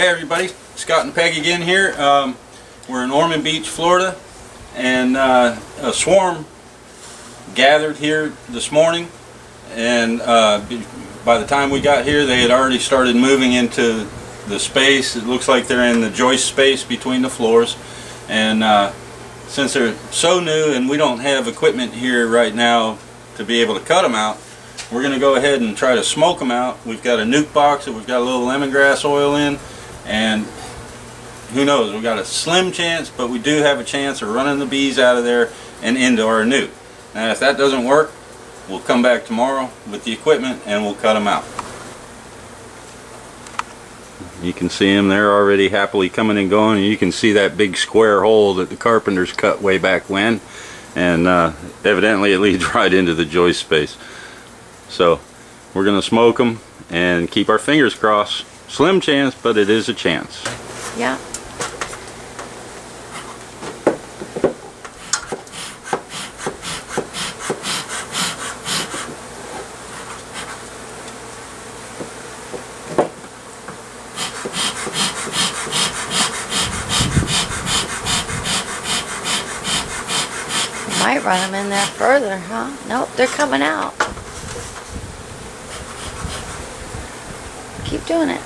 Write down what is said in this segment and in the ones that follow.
Hey everybody, Scott and Peg again here. We're in Ormond Beach, Florida, and a swarm gathered here this morning, and by the time we got here they had already started moving into the space. It looks like they're in the joist space between the floors, and since they're so new and we don't have equipment here right now to be able to cut them out, we're going to go ahead and try to smoke them out. We've got a nuke box that we've got a little lemongrass oil in, and who knows, we've got a slim chance, but we do have a chance of running the bees out of there and into our nuke. Now if that doesn't work, we'll come back tomorrow with the equipment and we'll cut them out. You can see them, they're already happily coming and going, and you can see that big square hole that the carpenters cut way back when, and evidently it leads right into the joist space. So we're going to smoke them and keep our fingers crossed. Slim chance, but it is a chance. Yeah. Might run them in there further, huh? Nope, they're coming out. Keep doing it.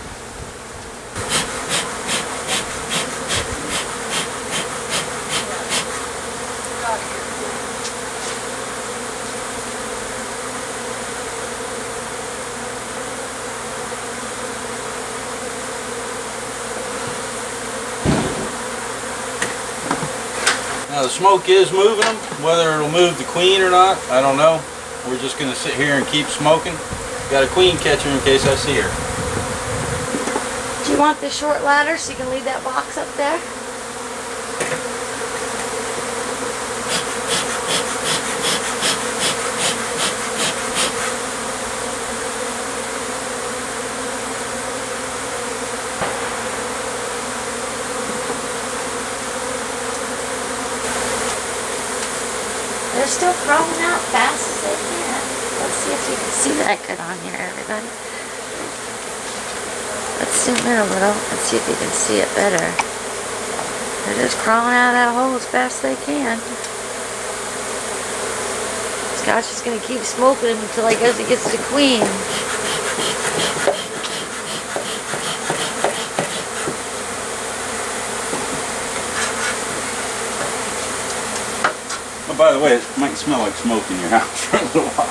Now the smoke is moving them. Whether it'll move the queen or not, I don't know. We're just going to sit here and keep smoking. Got a queen catcher in case I see her. Do you want the short ladder so you can leave that box up there? They're still crawling out fast as they can. Let's see if you can see that good on here, everybody. Let's zoom in a little and see if you can see it better. They're just crawling out of that hole as fast as they can. Scott's just going to keep smoking him until he goes and gets the queen. Oh, by the way, it might smell like smoke in your house for a little while.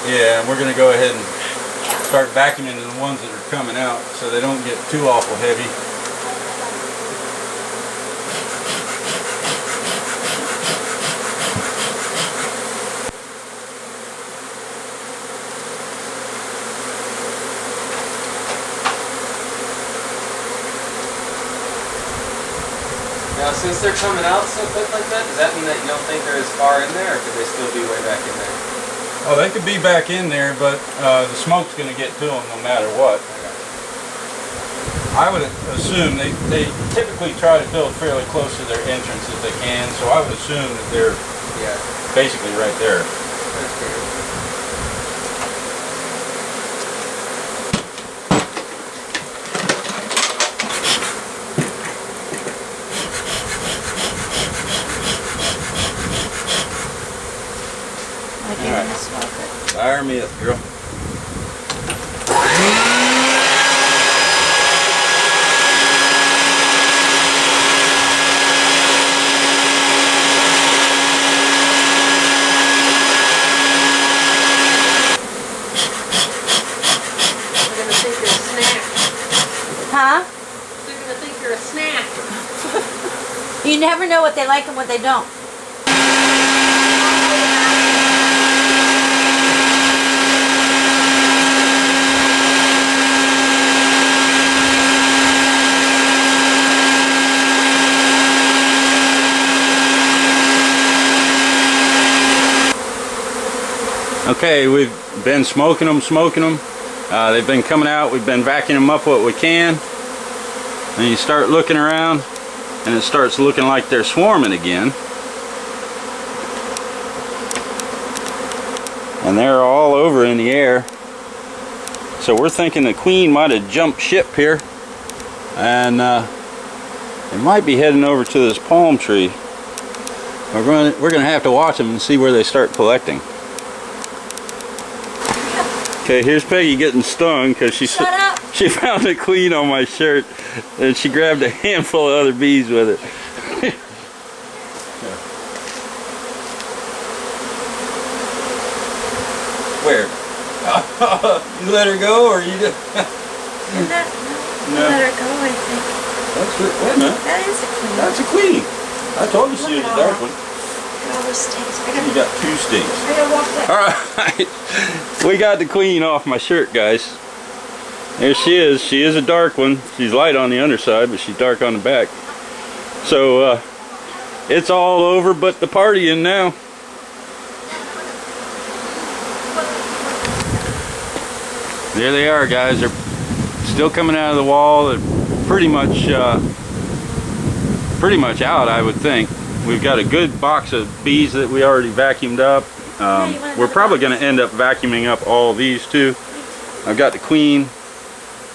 Yeah, and we're going to go ahead and start vacuuming the ones that are coming out so they don't get too awful heavy. Now, since they're coming out so quick like that, does that mean that you don't think they're as far in there, or could they still be way back in there? Oh, they could be back in there, but the smoke's going to get to them no matter what. I would assume they typically try to build fairly close to their entrance if they can, so I would assume that they're basically right there. Fire me up, girl. They're gonna think you're a snack. Huh? They're gonna think you're a snack. You never know what they like and what they don't. Okay, we've been smoking them. They've been coming out. We've been vacuuming them up what we can. And you start looking around, and it starts looking like they're swarming again. And they're all over in the air. So we're thinking the queen might have jumped ship here, and it might be heading over to this palm tree. We're going to have to watch them and see where they start collecting. Okay, here's Peggy getting stung because she found a queen on my shirt, and she grabbed a handful of other bees with it. Where? You let her go, or you just? No. Let her go, I think. That's it. Wait a minute. That is a queen. That's a queen. I told you she was a dark one. Look at all those sticks. You got 2 sticks. I gotta walk that. Alright. We got the queen off my shirt, guys. There she is. She is a dark one. She's light on the underside, but she's dark on the back. So, it's all over but the partying now. There they are, guys. They're still coming out of the wall. They're pretty much out, I would think. We've got a good box of bees that we already vacuumed up. We're probably going to end up vacuuming up all these too. I've got the queen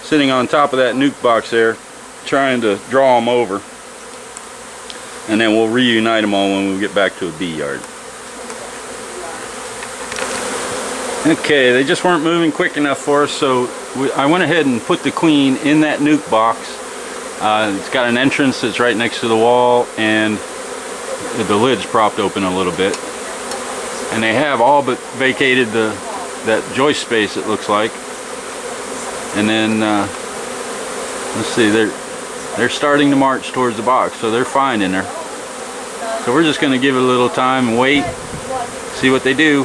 sitting on top of that nuke box there, trying to draw them over. And then we'll reunite them all when we get back to a bee yard. Okay, they just weren't moving quick enough for us, so I went ahead and put the queen in that nuke box. It's got an entrance that's right next to the wall, and the lid's propped open a little bit. And they have all but vacated that joist space, it looks like. And then, let's see, they're starting to march towards the box, so they're fine in there. So we're just going to give it a little time and wait, see what they do.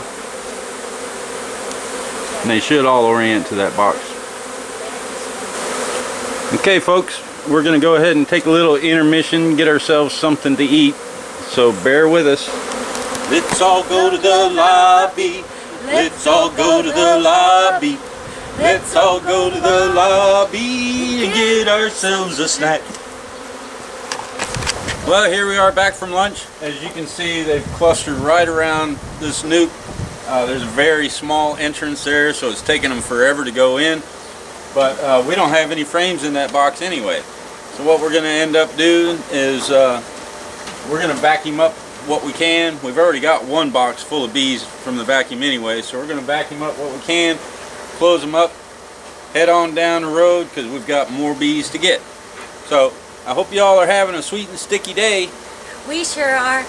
And they should all orient to that box. Okay, folks, we're going to go ahead and take a little intermission, get ourselves something to eat. So bear with us. Let's all go to the lobby. Let's all go to the lobby. Let's all go to the lobby and get ourselves a snack. Well, here we are back from lunch. As you can see, they've clustered right around this nuke. There's a very small entrance there, so it's taking them forever to go in. But we don't have any frames in that box anyway. So what we're going to end up doing is we're going to vacuum up what we can. We've already got one box full of bees from the vacuum anyway, so we're going to vacuum up what we can, close them up, head on down the road because we've got more bees to get. So I hope you all are having a sweet and sticky day. We sure are.